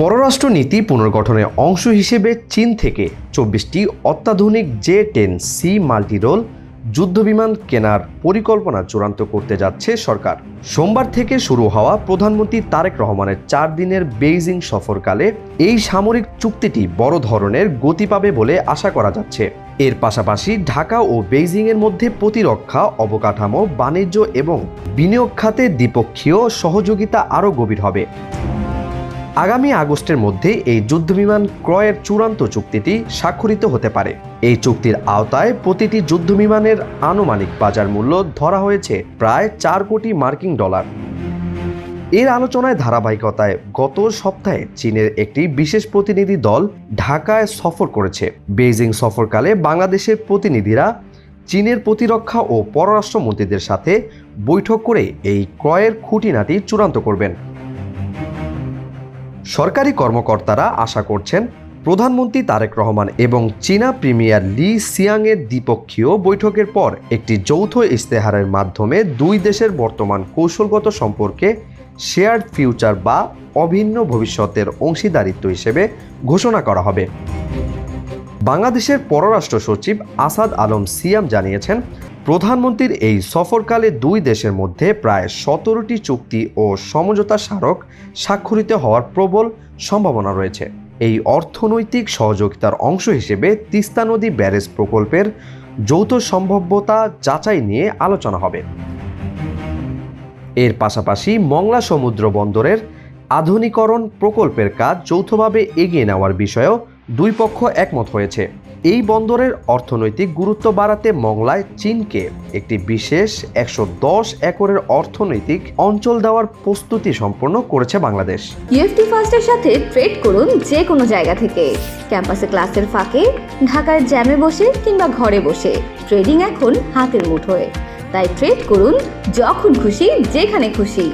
পররাষ্ট্রনীতি পুনর্গঠনের অংশ হিসেবে চীন থেকে ২৪টি অত্যাধুনিক J-10C মাল্টিরোল যুদ্ধবিমান কেনার পরিকল্পনা চূড়ান্ত করতে যাচ্ছে সরকার। সোমবার থেকে শুরু হওয়া প্রধানমন্ত্রী তারেক রহমানের ৪ দিনের বেইজিং সফরকালে এই সামরিক চুক্তিটি বড় ধরনের গতি পাবে বলে আশা করা যাচ্ছে। এর পাশাপাশি ঢাকা ও বেইজিংয়ের মধ্যে প্রতিরক্ষা, অবকাঠামো, বাণিজ্য এবং বিনিয়োগ খাতে দ্বিপক্ষীয় সহযোগিতা আরও গভীর হবে। আগামী আগস্টের মধ্যে এই যুদ্ধবিমান ক্রয়ের চূড়ান্ত চুক্তিটি স্বাক্ষরিত হতে পারে। এই চুক্তির আওতায় প্রতিটি যুদ্ধবিমানের আনুমানিক বাজার মূল্য ধরা হয়েছে প্রায় ৪ কোটি মার্কিন ডলার। এর আলোচনায় ধারাবাহিকতায় গত সপ্তাহে চীনের একটি বিশেষ প্রতিনিধি দল ঢাকায় সফর করেছে। বেইজিং সফরকালে বাংলাদেশের প্রতিনিধিরা চীনের প্রতিরক্ষা ও পররাষ্ট্রমন্ত্রীদের সাথে বৈঠক করে এই ক্রয়ের খুঁটিনাটি চূড়ান্ত করবেন। সরকারি কর্মকর্তারা আশা করছেন প্রধানমন্ত্রী তারেক রহমান এবং চীনা প্রিমিয়ার লি সিয়াংয়ের দ্বিপক্ষীয় বৈঠকের পর একটি যৌথ ইশতেহারের মাধ্যমে দুই দেশের বর্তমান কৌশলগত সম্পর্কে শেয়ার্ড ফিউচার বা অভিন্ন ভবিষ্যতের অংশীদারিত্ব হিসেবে ঘোষণা করা হবে। বাংলাদেশের পররাষ্ট্র সচিব আসাদ আলম সিয়াম জানিয়েছেন, প্রধানমন্ত্রীর এই সফরকালে দুই দেশের মধ্যে প্রায় ১৭টি চুক্তি ও সমঝোতা স্মারক স্বাক্ষরিত হওয়ার প্রবল সম্ভাবনা রয়েছে। এই অর্থনৈতিক সহযোগিতার অংশ হিসেবে তিস্তা নদী ব্যারেজ প্রকল্পের যৌথ সম্ভাব্যতা যাচাই নিয়ে আলোচনা হবে। এর পাশাপাশি মংলা সমুদ্র বন্দরের আধুনিকরণ প্রকল্পের কাজ যৌথভাবে এগিয়ে নেওয়ার বিষয়েও দুই পক্ষ একমত হয়েছে। এই বন্দরের অর্থনৈতিক গুরুত্ব বাড়াতে মংলায় চীনকে একটি বিশেষ ১১০ একরের অর্থনৈতিক অঞ্চল দেওয়ার প্রস্তুতি সম্পন্ন করেছে বাংলাদেশ। ইউএফটি ফার্স্টের সাথে ট্রেড করুন যে কোনো জায়গা থেকে। ক্যাম্পাসে ক্লাসের ফাঁকে, ঢাকার জ্যামে বসে কিংবা ঘরে বসে ট্রেডিং এখন হাতের মুঠোয়। তাই ট্রেড করুন যখন খুশি, যেখানে খুশি।